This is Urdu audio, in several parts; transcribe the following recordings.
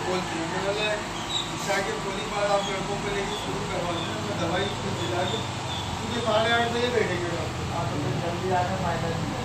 بولتی ہیں کہ بولے عشاء کے تھوڑی بعد آپ لڑکوں کو لے کے شروع کروا دیں میں دوائی اس کو دلا کے کیونکہ 8:30 بجے بیٹھیں گے ڈاکٹر آپ اپنے جلدی آنے فائدہ نہیں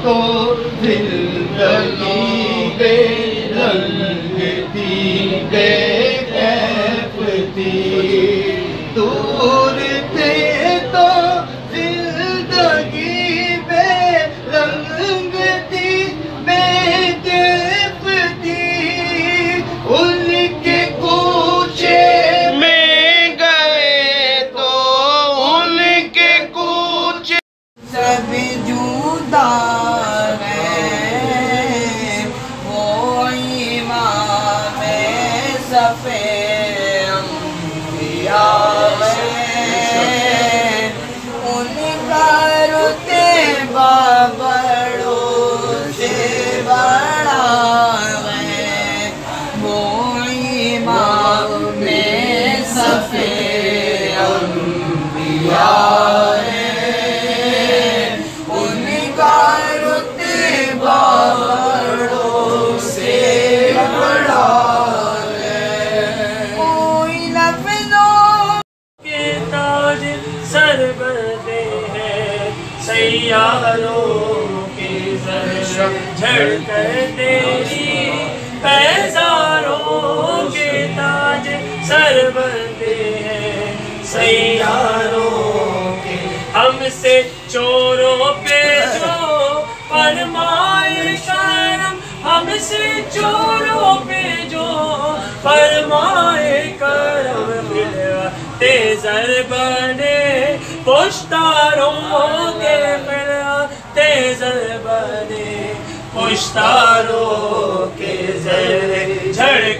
تو زندگی بے رنگ تھی بے کیف تھی دور تھے تو زندگی بے رنگ تھی بے کیف تھی ان کے کوچے میں گئے تو ان کے کوچے سب جدا سیاروں کی زرش جھڑ کر تیری پیزاروں کے تاج سر بندے ہیں سیاروں کے ہم سے چوروں پہ جو فرمائے کرم ہم سے چوروں پہ جو فرمائے کرم تیزر بنے پشتاروں کے تیزر بنے پشتاروں کے زر جھڑ